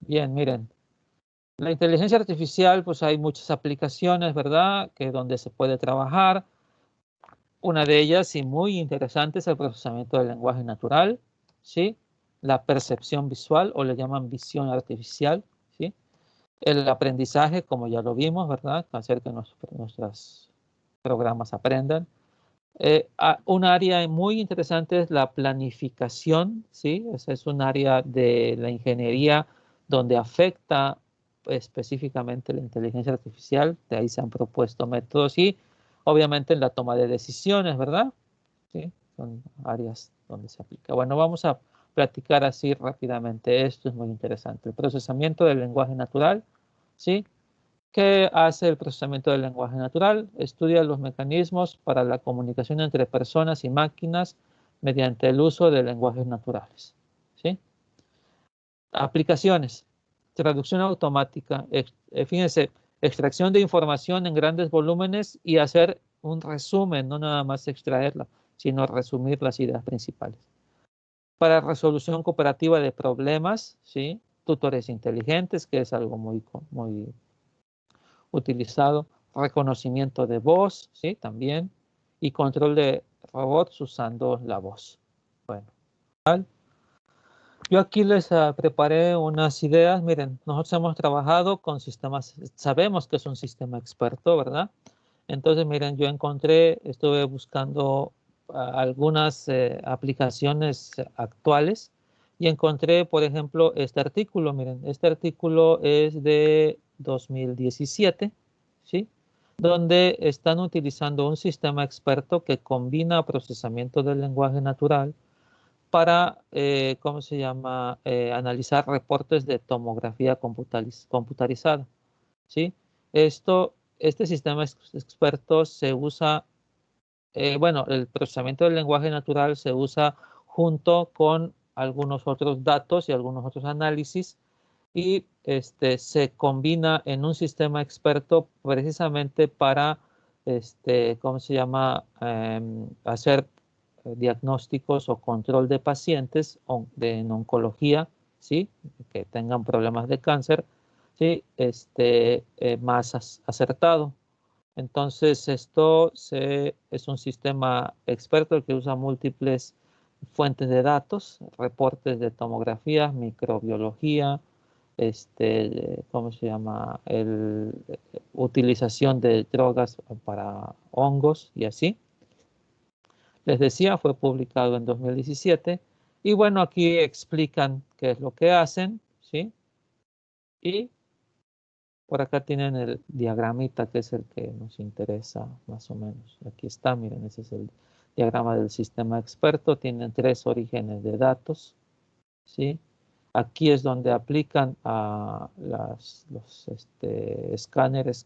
Bien, miren. La inteligencia artificial, pues hay muchas aplicaciones, ¿verdad? Que donde se puede trabajar. Una de ellas, y muy interesante, es el procesamiento del lenguaje natural, ¿sí? La percepción visual, o le llaman visión artificial, ¿sí? El aprendizaje, como ya lo vimos, ¿verdad? Hacer que nuestros programas aprendan. Un área muy interesante es la planificación, ¿sí? Esa es un área de la ingeniería donde afecta específicamente la inteligencia artificial. De ahí se han propuesto métodos y obviamente en la toma de decisiones, ¿verdad? Sí, son áreas donde se aplica. Bueno, vamos a platicar así rápidamente. Esto es muy interesante. El procesamiento del lenguaje natural, ¿sí? ¿Qué hace el procesamiento del lenguaje natural? Estudia los mecanismos para la comunicación entre personas y máquinas mediante el uso de lenguajes naturales, ¿sí? Aplicaciones. Traducción automática. Fíjense, extracción de información en grandes volúmenes y hacer un resumen, no nada más extraerla, sino resumir las ideas principales. Para resolución cooperativa de problemas, ¿sí? Tutores inteligentes, que es algo muy utilizado. Reconocimiento de voz, ¿sí? También. Y control de robots usando la voz. Bueno, yo aquí les preparé unas ideas. Miren, nosotros hemos trabajado con sistemas, sabemos que es un sistema experto, ¿verdad? Entonces, miren, yo estuve buscando algunas aplicaciones actuales y encontré, por ejemplo, este artículo. Miren, este artículo es de 2017, ¿sí? Donde están utilizando un sistema experto que combina procesamiento del lenguaje natural para, ¿cómo se llama?, analizar reportes de tomografía computarizada, ¿sí? Este sistema experto se usa, bueno, el procesamiento del lenguaje natural se usa junto con algunos otros datos y algunos otros análisis y se combina en un sistema experto precisamente para, ¿cómo se llama?, hacer diagnósticos o control de pacientes en oncología, ¿sí? Que tengan problemas de cáncer, ¿sí? Más acertado. Entonces, es un sistema experto que usa múltiples fuentes de datos, reportes de tomografía, microbiología, ¿cómo se llama? Utilización de drogas para hongos y así. Les decía, fue publicado en 2017. Y bueno, aquí explican qué es lo que hacen, ¿sí? Y por acá tienen el diagramita, que es el que nos interesa más o menos. Aquí está, miren, ese es el diagrama del sistema experto. Tienen 3 orígenes de datos, ¿sí? Aquí es donde aplican a los escáneres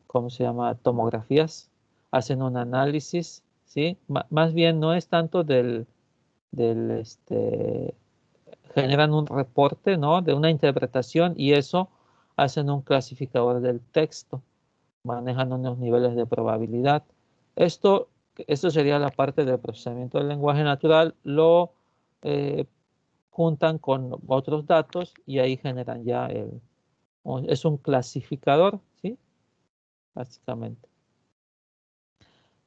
¿cómo se llama? Tomografías. Hacen un análisis, ¿sí? Más bien no es tanto del generan un reporte, ¿no? De una interpretación y eso hacen un clasificador del texto, manejan unos niveles de probabilidad. Esto sería la parte del procesamiento del lenguaje natural, lo eh, juntan con otros datos y ahí generan ya es un clasificador, ¿sí? Básicamente.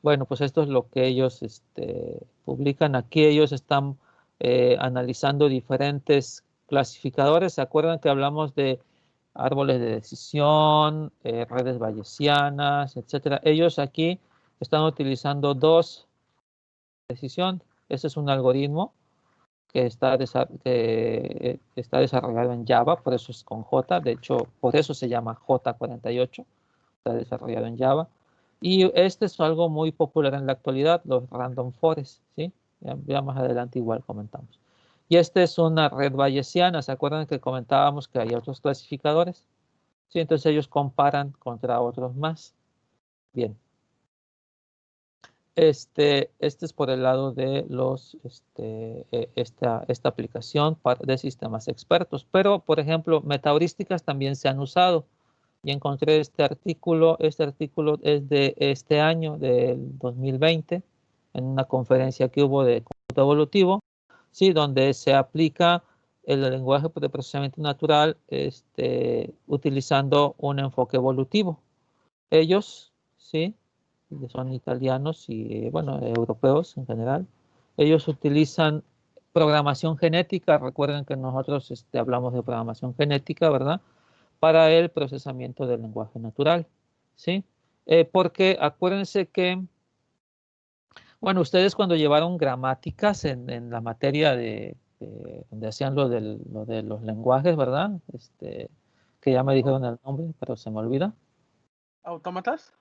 Bueno, pues esto es lo que ellos publican. Aquí ellos están analizando diferentes clasificadores. ¿Se acuerdan que hablamos de árboles de decisión, redes bayesianas, etcétera? Ellos aquí están utilizando 2 decisión. Este es un algoritmo que está desarrollado en Java, por eso es con J. De hecho, por eso se llama J48. Está desarrollado en Java. Y este es algo muy popular en la actualidad, los random forest, ¿sí? Ya más adelante igual comentamos. Y esta es una red bayesiana. ¿Se acuerdan que comentábamos que hay otros clasificadores? Sí, entonces ellos comparan contra otros más. Bien. Este es por el lado de esta aplicación de sistemas expertos. Pero, por ejemplo, metaheurísticas también se han usado. Y encontré este artículo es de este año, del 2020, en una conferencia que hubo de cómputo evolutivo, ¿sí? Donde se aplica el lenguaje de procesamiento natural utilizando un enfoque evolutivo. Ellos, sí, son italianos y, bueno, europeos en general, ellos utilizan programación genética. Recuerden que nosotros hablamos de programación genética, ¿verdad? Para el procesamiento del lenguaje natural, ¿sí? Porque acuérdense que, bueno, ustedes cuando llevaron gramáticas en la materia donde hacían lo de los lenguajes, ¿verdad? Que ya me dijeron el nombre, pero se me olvida. ¿Autómatas?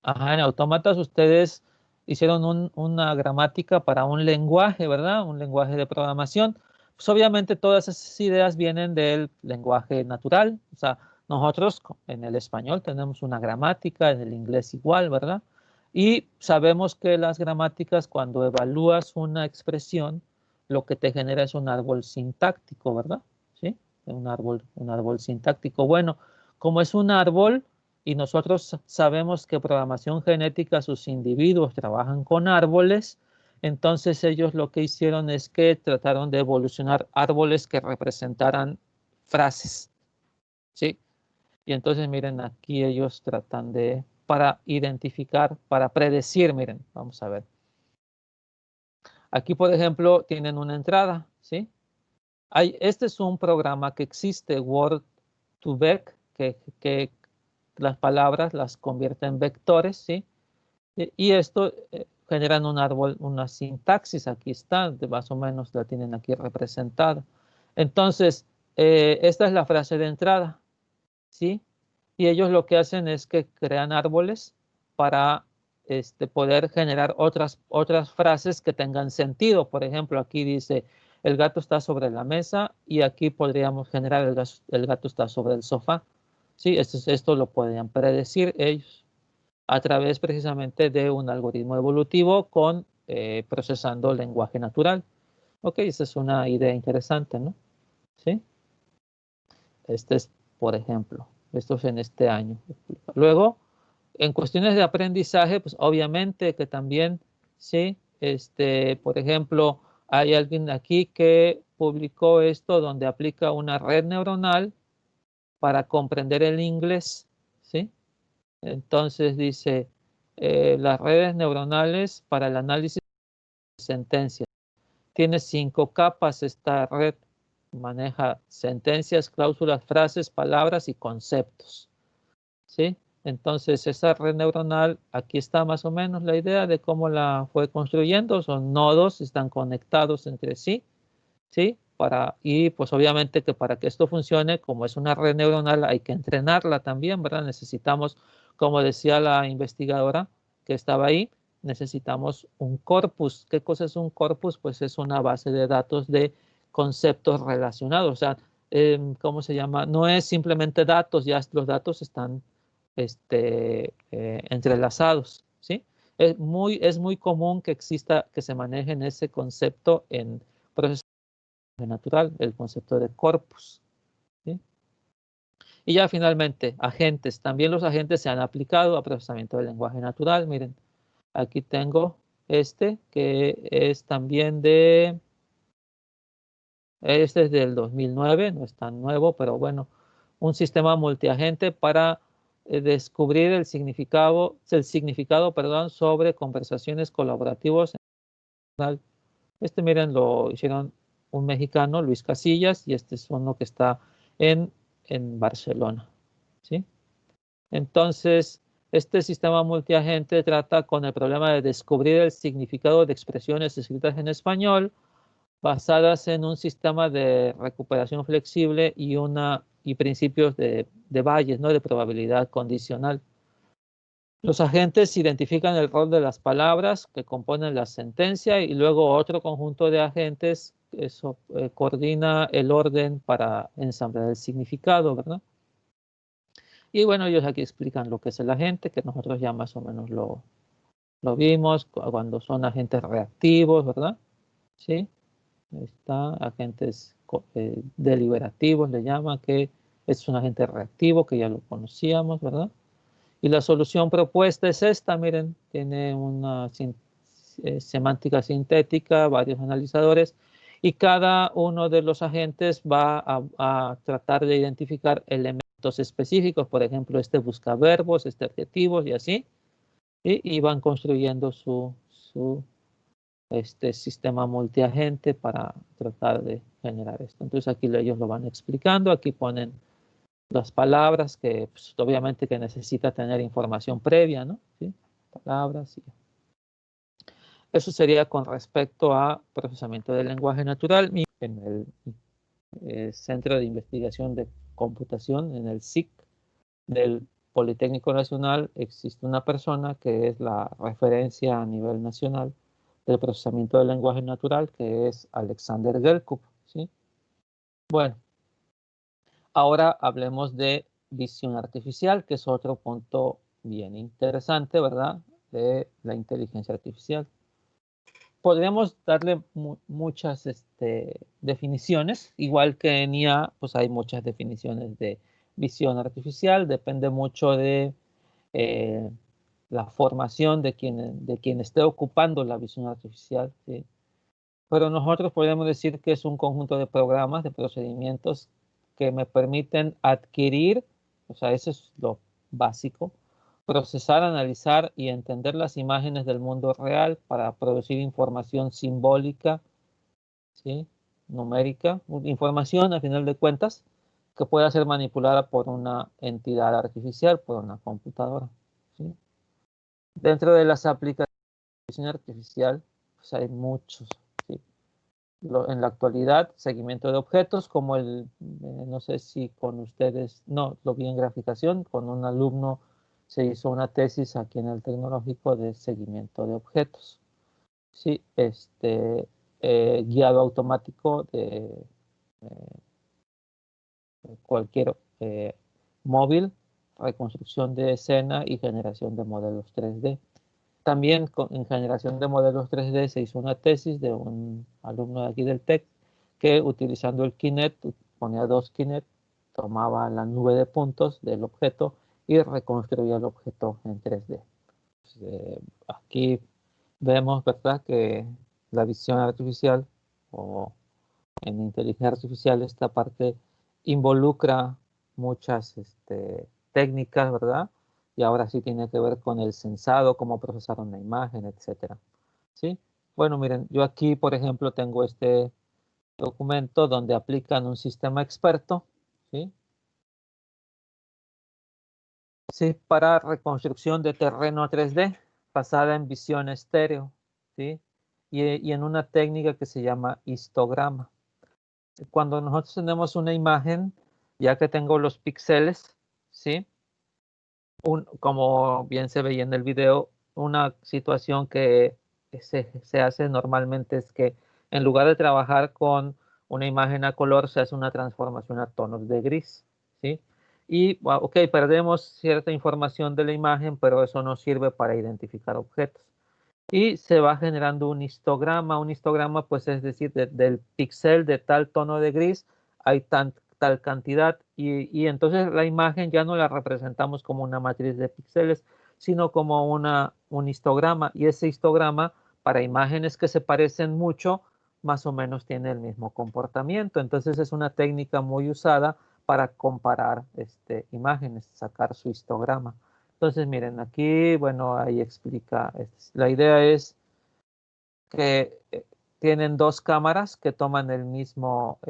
Ajá, en autómatas ustedes hicieron una gramática para un lenguaje, ¿verdad? Un lenguaje de programación. Pues obviamente todas esas ideas vienen del lenguaje natural. O sea, nosotros en el español tenemos una gramática, en el inglés igual, ¿verdad? Y sabemos que las gramáticas, cuando evalúas una expresión, lo que te genera es un árbol sintáctico, ¿verdad? ¿Sí? Un árbol sintáctico. Bueno, como es un árbol, y nosotros sabemos que programación genética, sus individuos trabajan con árboles, entonces ellos lo que hicieron es que trataron de evolucionar árboles que representaran frases, ¿sí? Y entonces miren, aquí ellos tratan para identificar, para predecir, miren, vamos a ver. Aquí, por ejemplo, tienen una entrada, ¿sí? Este es un programa que existe, Word2Vec, que las palabras las convierte en vectores, ¿sí? Y esto generan un árbol, una sintaxis. Aquí está, más o menos la tienen aquí representada. Entonces, esta es la frase de entrada, ¿sí? Y ellos lo que hacen es que crean árboles para poder generar otras frases que tengan sentido. Por ejemplo, aquí dice, el gato está sobre la mesa, y aquí podríamos generar el gato está sobre el sofá. Sí, esto lo podrían predecir ellos a través precisamente de un algoritmo evolutivo con procesando lenguaje natural. Ok, esa es una idea interesante, ¿no? Sí. Este es, por ejemplo, esto es en este año. Luego, en cuestiones de aprendizaje, pues obviamente que también, sí, por ejemplo, hay alguien aquí que publicó esto donde aplica una red neuronal para comprender el inglés, ¿sí? Entonces dice, las redes neuronales para el análisis de sentencias. Tiene 5 capas esta red. Maneja sentencias, cláusulas, frases, palabras y conceptos, ¿sí? Entonces esa red neuronal, aquí está más o menos la idea de cómo la fue construyendo. Son nodos, están conectados entre sí, ¿sí? Y pues obviamente que para que esto funcione, como es una red neuronal, hay que entrenarla también, ¿verdad? Necesitamos, como decía la investigadora que estaba ahí, necesitamos un corpus. ¿Qué cosa es un corpus? Pues es una base de datos de conceptos relacionados. O sea, ¿cómo se llama? No es simplemente datos, ya los datos están entrelazados, ¿sí? Es muy común que exista, que se maneje en ese concepto en procesos natural, el concepto de corpus, ¿sí? Y ya finalmente, agentes. También los agentes se han aplicado a procesamiento del lenguaje natural. Miren, aquí tengo que es también este es del 2009, no es tan nuevo, pero bueno, un sistema multiagente para descubrir el significado, perdón, sobre conversaciones colaborativas. Miren, lo hicieron un mexicano, Luis Casillas, y este es uno que está en, en Barcelona, ¿sí? Entonces, este sistema multiagente trata con el problema de descubrir el significado de expresiones escritas en español basadas en un sistema de recuperación flexible y principios de Bayes, ¿no? De probabilidad condicional. Los agentes identifican el rol de las palabras que componen la sentencia, y luego otro conjunto de agentes coordina el orden para ensamblar el significado, ¿verdad? Y bueno, ellos aquí explican lo que es el agente, que nosotros ya más o menos lo vimos cuando son agentes reactivos, ¿verdad? Sí, ahí está, agentes deliberativos le llaman, que es un agente reactivo que ya lo conocíamos, ¿verdad? Y la solución propuesta es esta, miren, tiene una semántica sintética, varios analizadores, Y cada uno de los agentes va a tratar de identificar elementos específicos, por ejemplo, este busca verbos, este adjetivos y así, y van construyendo su sistema multiagente para tratar de generar esto. Entonces aquí ellos lo van explicando, aquí ponen las palabras que pues, obviamente que necesita tener información previa, ¿no? ¿Sí? Palabras y eso sería con respecto a procesamiento del lenguaje natural. En el Centro de Investigación de Computación, en el SIC del Politécnico Nacional, existe una persona que es la referencia a nivel nacional del procesamiento del lenguaje natural, que es Alexander Gelkup, ¿sí? Bueno, ahora hablemos de visión artificial, que es otro punto bien interesante, ¿verdad? De la inteligencia artificial. Podríamos darle muchas definiciones, igual que en IA, pues hay muchas definiciones de visión artificial, depende mucho de eh, la formación de quien esté ocupando la visión artificial, ¿sí? Pero nosotros podemos decir que es un conjunto de programas, de procedimientos que me permiten adquirir, o sea, eso es lo básico, procesar, analizar y entender las imágenes del mundo real para producir información simbólica, ¿sí? Numérica, información a final de cuentas que pueda ser manipulada por una entidad artificial, por una computadora, ¿sí? Dentro de las aplicaciones de visión artificial, pues hay muchos, ¿sí? En la actualidad, seguimiento de objetos, como no sé si con ustedes, no, lo vi en graficación, con un alumno se hizo una tesis aquí en el tecnológico de seguimiento de objetos. Sí, guiado automático de cualquier móvil, reconstrucción de escena y generación de modelos 3D. También en generación de modelos 3D se hizo una tesis de un alumno de aquí del TEC que utilizando el Kinect, ponía dos Kinect, tomaba la nube de puntos del objeto y reconstruía el objeto en 3D. Pues, aquí vemos, ¿verdad?, que la visión artificial o en inteligencia artificial esta parte involucra muchas técnicas, ¿verdad? Y ahora sí tiene que ver con el sensado, cómo procesar una imagen, etcétera. ¿Sí? Bueno, miren, yo aquí, por ejemplo, tengo este documento donde aplican un sistema experto, ¿sí? Sí, para reconstrucción de terreno 3D basada en visión estéreo, ¿sí? Y en una técnica que se llama histograma. Cuando nosotros tenemos una imagen, ya que tengo los píxeles, ¿sí? Como bien se veía en el video, una situación que se hace normalmente es que en lugar de trabajar con una imagen a color, se hace una transformación a tonos de gris, ¿sí? Y, ok, perdemos cierta información de la imagen, pero eso nos sirve para identificar objetos. Y se va generando un histograma. Un histograma, pues es decir, del píxel de tal tono de gris hay tal cantidad y entonces la imagen ya no la representamos como una matriz de píxeles, sino como un histograma. Y ese histograma, para imágenes que se parecen mucho, más o menos tiene el mismo comportamiento. Entonces es una técnica muy usada para comparar imágenes, sacar su histograma. Entonces, miren, aquí, bueno, ahí explica, la idea es que tienen dos cámaras que toman el mismo,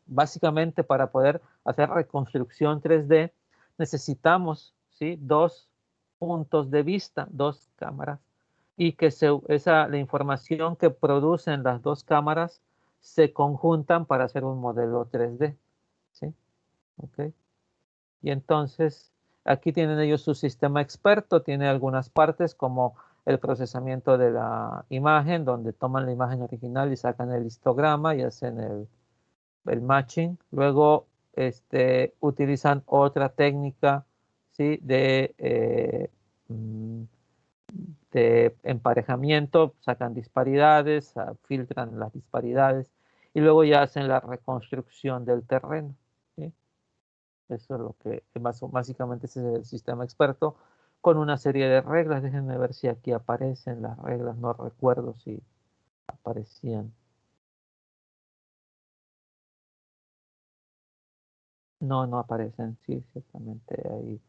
básicamente para poder hacer reconstrucción 3D, necesitamos, ¿sí?, dos puntos de vista, dos cámaras, y que la información que producen las dos cámaras se conjuntan para hacer un modelo 3D, ¿sí? ¿Ok? Y entonces aquí tienen ellos su sistema experto, tiene algunas partes como el procesamiento de la imagen, donde toman la imagen original y sacan el histograma y hacen el matching. Luego utilizan otra técnica, ¿sí?, mm, de emparejamiento, sacan disparidades, filtran las disparidades y luego ya hacen la reconstrucción del terreno, ¿sí? Eso es lo que básicamente es el sistema experto con una serie de reglas. Déjenme ver si aquí aparecen las reglas. No recuerdo si aparecían. No, no aparecen, sí, ciertamente ahí.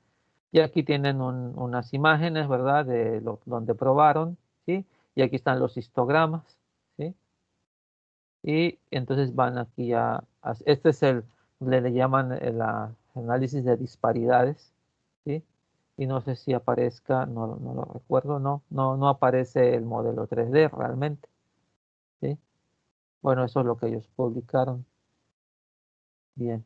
Y aquí tienen unas imágenes, ¿verdad? De donde probaron, ¿sí? Y aquí están los histogramas, ¿sí? Y entonces van aquí este es le llaman el análisis de disparidades, ¿sí? Y no sé si aparezca, no lo recuerdo, no aparece el modelo 3D realmente, ¿sí? Bueno, eso es lo que ellos publicaron. Bien,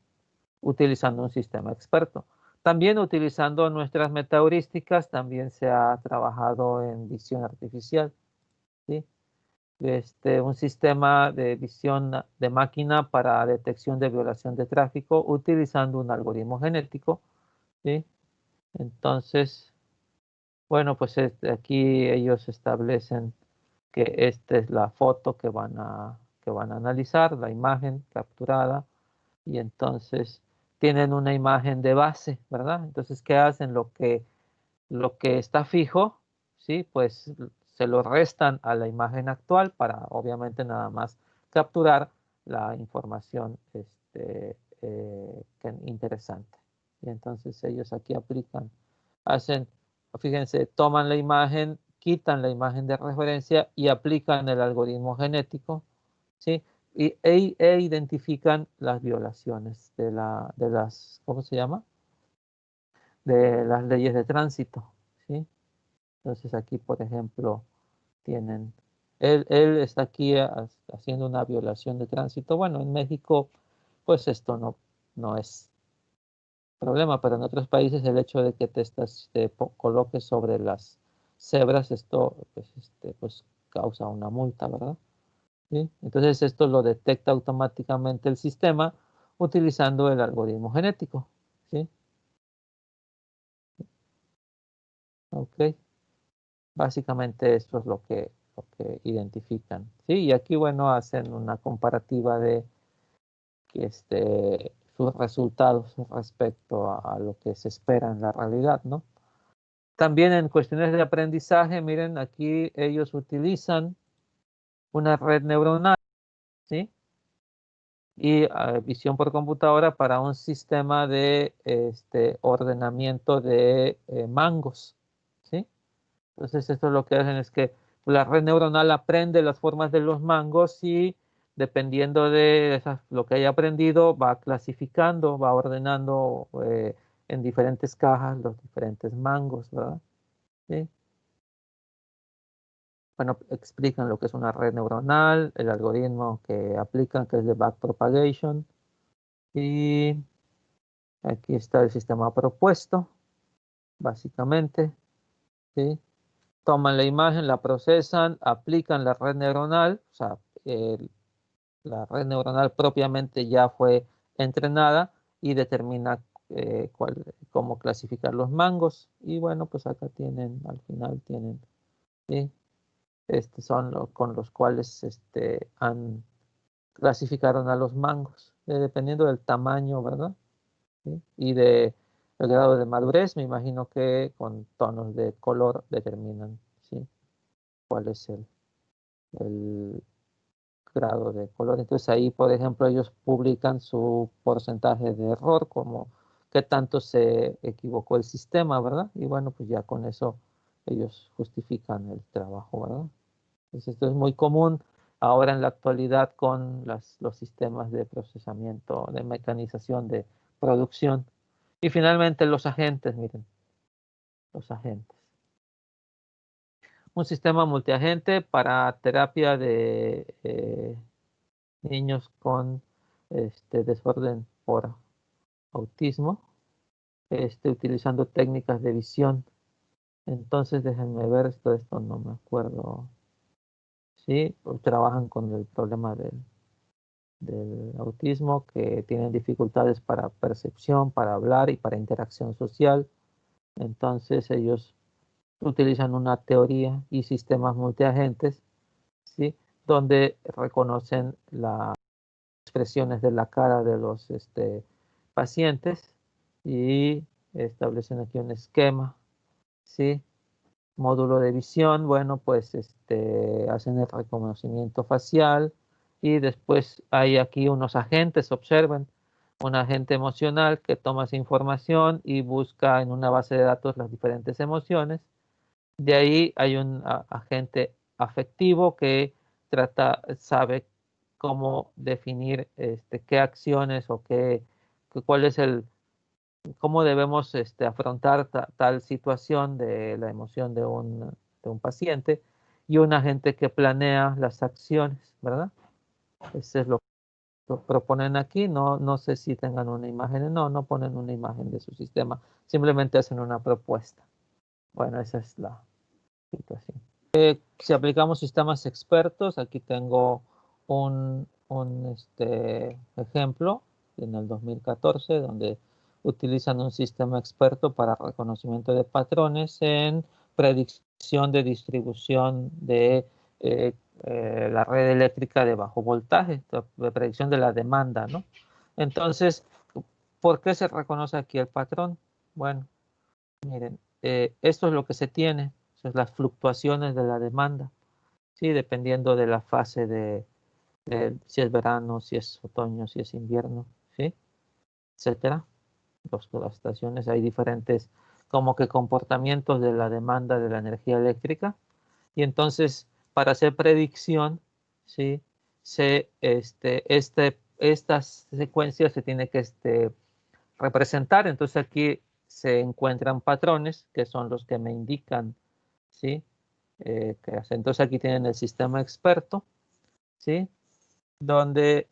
utilizando un sistema experto. También utilizando nuestras metaheurísticas, también se ha trabajado en visión artificial, ¿sí? Un sistema de visión de máquina para detección de violación de tráfico utilizando un algoritmo genético, ¿sí? Entonces, bueno, pues aquí ellos establecen que esta es la foto que van a analizar, la imagen capturada, y entonces tienen una imagen de base, ¿verdad? Entonces, ¿qué hacen? Lo que está fijo, ¿sí? Pues se lo restan a la imagen actual para obviamente nada más capturar la información interesante. Y entonces ellos aquí aplican, hacen, fíjense, toman la imagen, quitan la imagen de referencia y aplican el algoritmo genético, ¿sí? E identifican las violaciones de las, ¿cómo se llama? De las leyes de tránsito, ¿sí? Entonces aquí, por ejemplo, tienen, él está aquí haciendo una violación de tránsito. Bueno, en México, pues esto no es problema, pero en otros países el hecho de que te coloques sobre las cebras, esto pues causa una multa, ¿verdad? ¿Sí? Entonces esto lo detecta automáticamente el sistema utilizando el algoritmo genético, ¿sí? Ok. Básicamente esto es lo que identifican, ¿sí? Y aquí, bueno, hacen una comparativa de sus resultados respecto a lo que se espera en la realidad, ¿no? También en cuestiones de aprendizaje, miren, aquí ellos utilizan una red neuronal, ¿sí? Y visión por computadora para un sistema de ordenamiento de mangos, ¿sí? Entonces, esto lo que hacen es que la red neuronal aprende las formas de los mangos y dependiendo de lo que haya aprendido, va clasificando, va ordenando en diferentes cajas los diferentes mangos, ¿verdad? ¿Sí? Bueno, explican lo que es una red neuronal, el algoritmo que aplican, que es de backpropagation. Y aquí está el sistema propuesto, básicamente, ¿sí? Toman la imagen, la procesan, aplican la red neuronal, o sea, la red neuronal propiamente ya fue entrenada y determina cómo clasificar los mangos. Y bueno, pues acá tienen, al final tienen, ¿sí? Son con los cuales clasificaron a los mangos, dependiendo del tamaño, ¿verdad? ¿Sí? Y de el grado de madurez, me imagino que con tonos de color determinan, ¿sí? Cuál es el grado de color. Entonces ahí, por ejemplo, ellos publican su porcentaje de error, como qué tanto se equivocó el sistema, ¿verdad? Y bueno, pues ya con eso ellos justifican el trabajo, ¿verdad? Entonces esto es muy común ahora en la actualidad con los sistemas de procesamiento, de mecanización, de producción. Y finalmente los agentes, miren, los agentes. Un sistema multiagente para terapia de niños con desorden por autismo, utilizando técnicas de visión. Entonces, déjenme ver, esto no me acuerdo. Sí, trabajan con el problema del autismo, que tienen dificultades para percepción, para hablar y para interacción social. Entonces, ellos utilizan una teoría y sistemas multiagentes, ¿sí? Donde reconocen las expresiones de la cara de los pacientes y establecen aquí un esquema, ¿sí? Módulo de visión, bueno, pues hacen el reconocimiento facial y después hay aquí unos agentes, observen, un agente emocional que toma esa información y busca en una base de datos las diferentes emociones. De ahí hay un agente afectivo que sabe cómo definir qué acciones o cuál es cómo debemos afrontar tal situación de la emoción de un paciente, y un agente que planea las acciones, ¿verdad? Eso es lo que proponen aquí. No, no sé si tengan una imagen. No, no ponen una imagen de su sistema. Simplemente hacen una propuesta. Bueno, esa es la situación. Si aplicamos sistemas expertos, aquí tengo un ejemplo en el 2014, donde utilizan un sistema experto para reconocimiento de patrones en predicción de distribución de la red eléctrica de bajo voltaje, de predicción de la demanda, ¿no? Entonces, ¿por qué se reconoce aquí el patrón? Bueno, miren, esto es lo que se tiene, son las fluctuaciones de la demanda, ¿sí? Dependiendo de la fase si es verano, si es otoño, si es invierno, ¿sí? Etcétera. Las estaciones, hay diferentes como que comportamientos de la demanda de la energía eléctrica, y entonces para hacer predicción, ¿sí? Estas secuencias se tiene que representar. Entonces aquí se encuentran patrones que son los que me indican, ¿sí? Entonces aquí tienen el sistema experto, ¿sí? Donde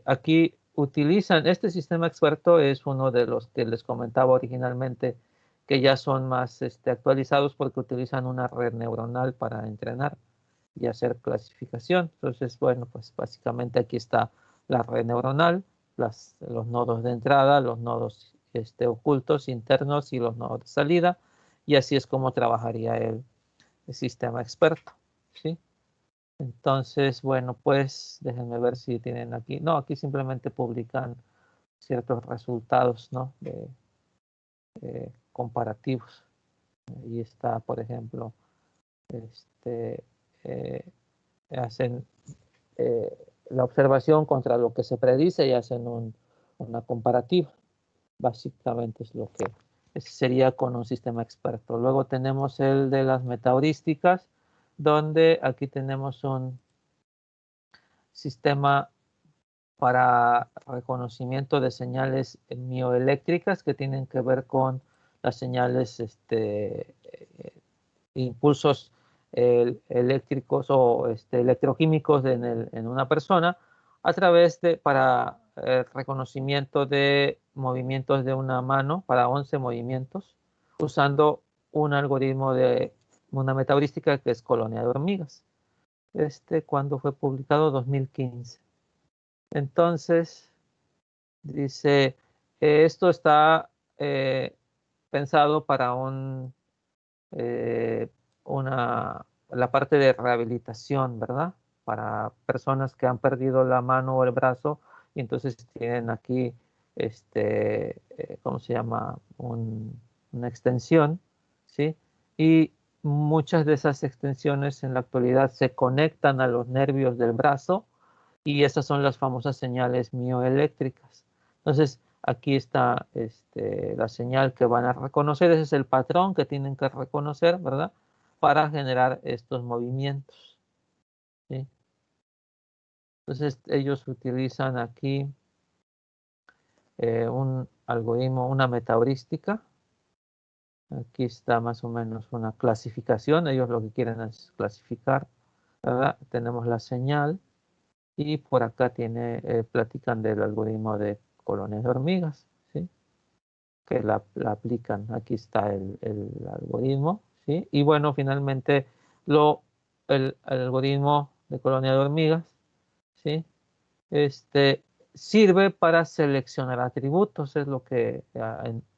aquí utilizan, este sistema experto es uno de los que les comentaba originalmente, que ya son más actualizados, porque utilizan una red neuronal para entrenar y hacer clasificación. Entonces, bueno, pues básicamente aquí está la red neuronal, los nodos de entrada, los nodos ocultos, internos, y los nodos de salida, y así es como trabajaría el sistema experto, ¿sí? Entonces, bueno, pues déjenme ver si tienen aquí. No, aquí simplemente publican ciertos resultados, ¿no? Comparativos. Ahí está, por ejemplo, este, eh, hacen eh, la observación contra lo que se predice y hacen una comparativa. Básicamente es lo que sería con un sistema experto. Luego tenemos el de las metaheurísticas, donde aquí tenemos un sistema para reconocimiento de señales mioeléctricas que tienen que ver con las señales, impulsos eléctricos o electroquímicos en una persona, a través para reconocimiento de movimientos de una mano, para 11 movimientos, usando un algoritmo de una metaheurística que es colonia de hormigas. Cuando fue publicado, 2015. Entonces, dice, esto está pensado para eh, la parte de rehabilitación, ¿verdad? Para personas que han perdido la mano o el brazo, y entonces tienen aquí, ¿cómo se llama? Una extensión, ¿sí? Y muchas de esas extensiones en la actualidad se conectan a los nervios del brazo, y esas son las famosas señales mioeléctricas. Entonces, aquí está la señal que van a reconocer. Ese es el patrón que tienen que reconocer, ¿verdad? Para generar estos movimientos, ¿sí? Entonces, ellos utilizan aquí un algoritmo, una metaheurística. Aquí está más o menos una clasificación. Ellos lo que quieren es clasificar, ¿verdad? Tenemos la señal. Y por acá platican del algoritmo de colonias de hormigas, ¿sí? Que la aplican. Aquí está el algoritmo, ¿sí? Y bueno, finalmente el algoritmo de colonia de hormigas, ¿sí? Sirve para seleccionar atributos, es lo que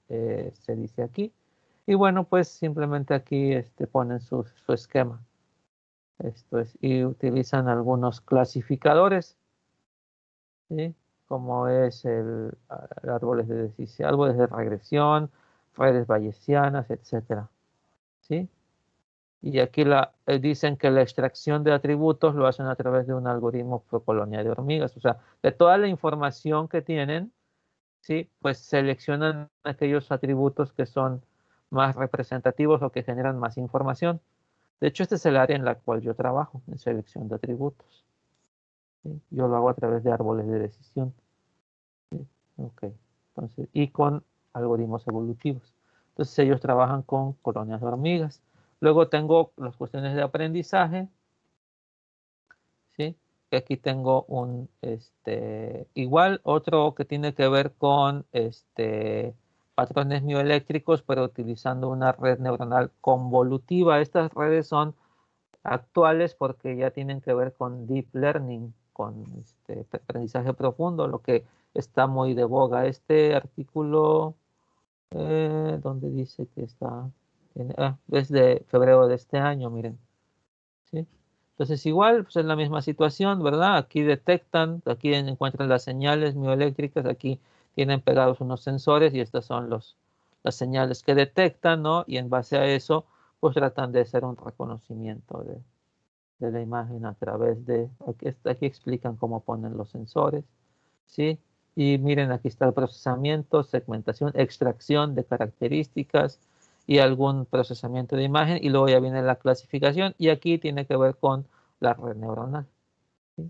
se dice aquí. Y bueno, pues simplemente aquí ponen su esquema. Y utilizan algunos clasificadores, ¿sí? Como es árboles de decisión, árboles de regresión, redes bayesianas, etcétera, ¿sí? Y aquí dicen que la extracción de atributos lo hacen a través de un algoritmo por colonia de hormigas. O sea, de toda la información que tienen, ¿sí? Pues seleccionan aquellos atributos que son más representativos o que generan más información. De hecho, este es el área en la cual yo trabajo, en selección de atributos. ¿Sí? Yo lo hago a través de árboles de decisión. ¿Sí? Ok. Entonces, y con algoritmos evolutivos. Entonces ellos trabajan con colonias de hormigas. Luego tengo las cuestiones de aprendizaje. ¿Sí? Aquí tengo igual otro que tiene que ver con patrones mioeléctricos, pero utilizando una red neuronal convolutiva. Estas redes son actuales porque ya tienen que ver con deep learning, con aprendizaje profundo, lo que está muy de boga. Este artículo, donde dice que está, es de febrero de este año, miren. ¿Sí? Entonces igual, pues es la misma situación, ¿verdad? Aquí detectan, aquí encuentran las señales mioeléctricas, aquí tienen pegados unos sensores y estas son las señales que detectan, ¿no? Y en base a eso, pues tratan de hacer un reconocimiento de la imagen a través de, aquí explican cómo ponen los sensores, ¿sí? Y miren, aquí está el procesamiento, segmentación, extracción de características y algún procesamiento de imagen, y luego ya viene la clasificación, y aquí tiene que ver con la red neuronal, ¿sí?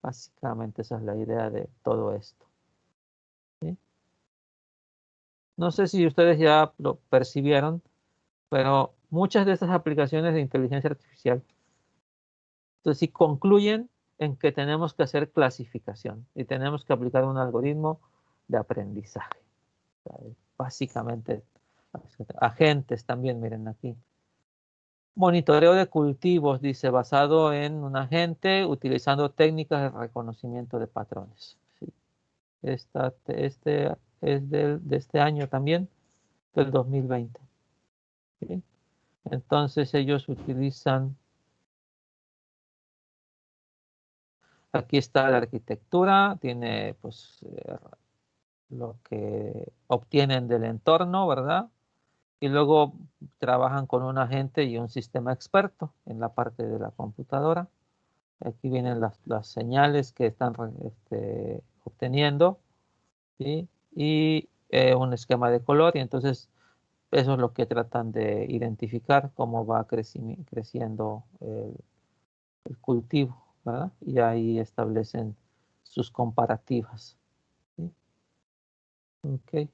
Básicamente esa es la idea de todo esto, ¿sí? No sé si ustedes ya lo percibieron, pero muchas de estas aplicaciones de inteligencia artificial, entonces, sí concluyen en que tenemos que hacer clasificación y tenemos que aplicar un algoritmo de aprendizaje. O sea, básicamente, agentes también, miren aquí. Monitoreo de cultivos, dice, basado en un agente utilizando técnicas de reconocimiento de patrones. Sí. Este es de este año también, del 2020. ¿Sí? Entonces ellos utilizan, aquí está la arquitectura, tiene pues lo que obtienen del entorno, ¿verdad? Y luego trabajan con un agente y un sistema experto en la parte de la computadora. Aquí vienen las señales que están obteniendo, ¿sí? Y un esquema de color, y entonces eso es lo que tratan de identificar cómo va creciendo el cultivo, ¿verdad? Y ahí establecen sus comparativas. ¿Sí? Ok.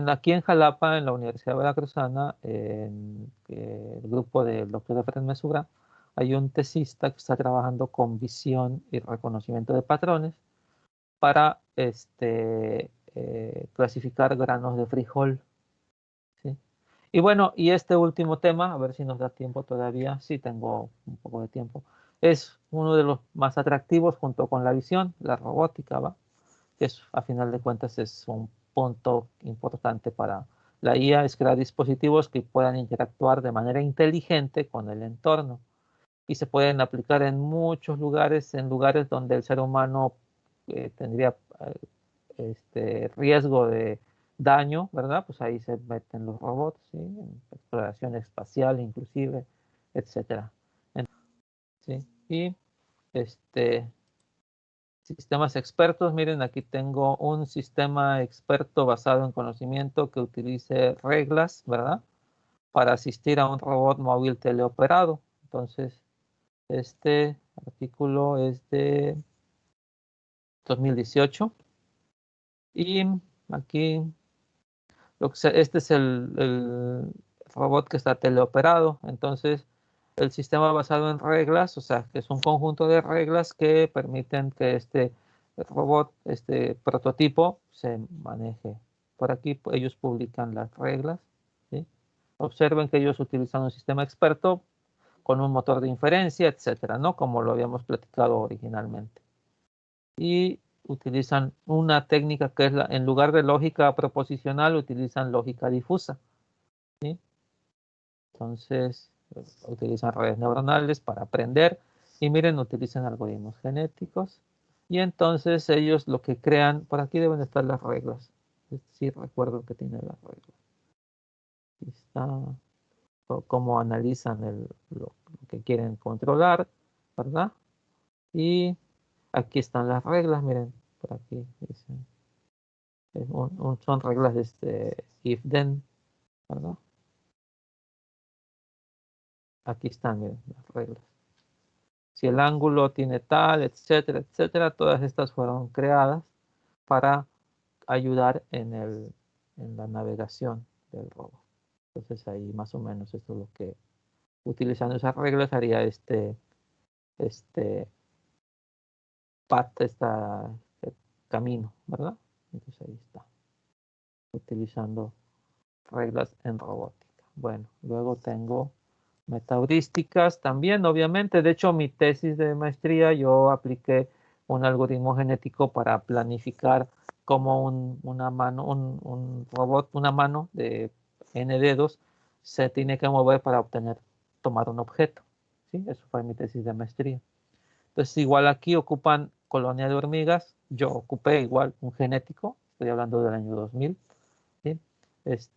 Aquí en Jalapa, en la Universidad Veracruzana, en el grupo del doctor Efraín Mesura, hay un tesista que está trabajando con visión y reconocimiento de patrones para clasificar granos de frijol. ¿Sí? Y bueno, y este último tema, a ver si nos da tiempo todavía, sí tengo un poco de tiempo, es uno de los más atractivos junto con la visión, la robótica, ¿va? Que es, a final de cuentas es un punto importante para la IA, es crear dispositivos que puedan interactuar de manera inteligente con el entorno y se pueden aplicar en muchos lugares, en lugares donde el ser humano tendría riesgo de daño, ¿verdad? Pues ahí se meten los robots, ¿sí? En exploración espacial inclusive, etcétera. ¿Sí? Y este, sistemas expertos, miren, aquí tengo un sistema experto basado en conocimiento que utilice reglas, ¿verdad? Para asistir a un robot móvil teleoperado. Entonces, este artículo es de 2018 y aquí este es el robot que está teleoperado. Entonces, el sistema basado en reglas, o sea, que es un conjunto de reglas que permiten que este robot, este prototipo, se maneje. Por aquí ellos publican las reglas, ¿sí? Observen que ellos utilizan un sistema experto con un motor de inferencia, etcétera, ¿no? Como lo habíamos platicado originalmente. Y utilizan una técnica que es en lugar de lógica proposicional, utilizan lógica difusa, ¿sí? Entonces, utilizan redes neuronales para aprender y miren, utilizan algoritmos genéticos y entonces ellos lo que crean, por aquí deben estar las reglas. Sí, recuerdo que tiene las reglas. Aquí está. cómo analizan lo que quieren controlar, ¿verdad? Y aquí están las reglas, miren, por aquí dicen. Son reglas de if-then, ¿verdad? Aquí están, miren, las reglas. Si el ángulo tiene tal, etcétera, etcétera, todas estas fueron creadas para ayudar en la navegación del robot. Entonces ahí más o menos esto es lo que, utilizando esas reglas, haría este path, este camino, ¿verdad? Entonces ahí está, utilizando reglas en robótica. Bueno, luego tengo metaheurísticas también, obviamente. De hecho, mi tesis de maestría yo apliqué un algoritmo genético para planificar cómo un robot, una mano de n dedos se tiene que mover para tomar un objeto. ¿Sí? Eso fue mi tesis de maestría. Entonces, igual aquí ocupan colonia de hormigas. Yo ocupé igual un genético, estoy hablando del año 2000. ¿Sí?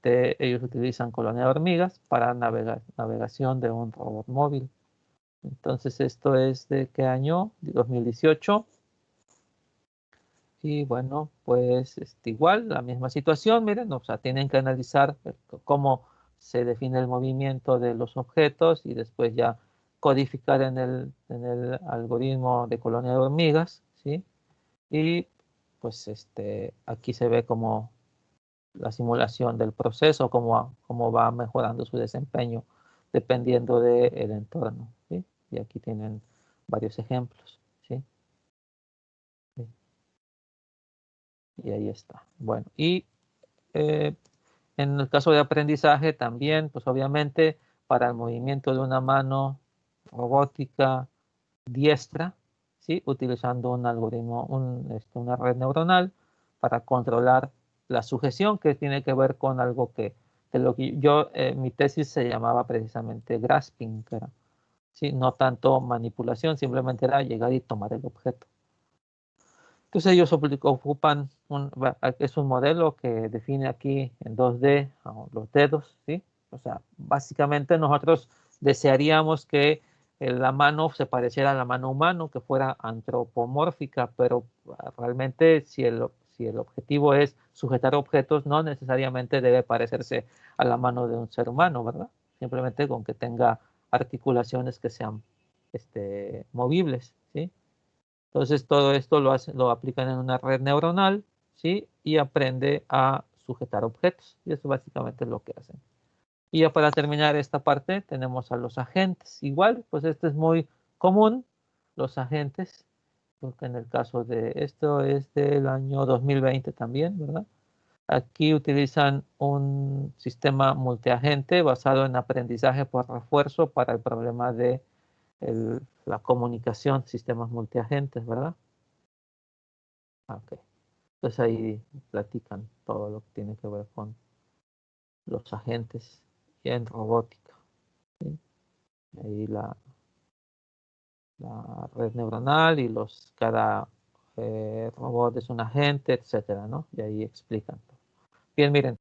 Ellos utilizan colonia de hormigas para navegación de un robot móvil. Entonces, esto es de qué año? De 2018. Y bueno, pues igual, la misma situación, miren, o sea, tienen que analizar cómo se define el movimiento de los objetos y después ya codificar en el algoritmo de colonia de hormigas, ¿sí? Y pues aquí se ve como la simulación del proceso, cómo va mejorando su desempeño dependiendo del entorno, ¿sí? Y aquí tienen varios ejemplos, ¿sí? Sí. Y ahí está. Bueno, y en el caso de aprendizaje también, pues obviamente para el movimiento de una mano robótica diestra, ¿sí? Utilizando un algoritmo, una red neuronal para controlar la sujeción, que tiene que ver con algo que lo que mi tesis se llamaba precisamente grasping, que era, ¿sí? No tanto manipulación, simplemente era llegar y tomar el objeto. Entonces ellos ocupan, es un modelo que define aquí en 2D los dedos, ¿sí? O sea, básicamente nosotros desearíamos que la mano se pareciera a la mano humana, que fuera antropomórfica, pero realmente si el objetivo es sujetar objetos, no necesariamente debe parecerse a la mano de un ser humano, ¿verdad? Simplemente con que tenga articulaciones que sean movibles, ¿sí? Entonces todo esto lo aplican en una red neuronal, ¿sí? Y aprende a sujetar objetos. Y eso básicamente es lo que hacen. Y ya para terminar esta parte tenemos a los agentes. Igual, pues este es muy común, los agentes, porque en el caso de esto es del año 2020 también, ¿verdad? Aquí utilizan un sistema multiagente basado en aprendizaje por refuerzo para el problema de la comunicación, sistemas multiagentes, ¿verdad? Ok. Entonces ahí platican todo lo que tiene que ver con los agentes y en robótica, ¿sí? Ahí la red neuronal y cada robot es un agente, etcétera, ¿no? Y ahí explican todo. Bien, miren,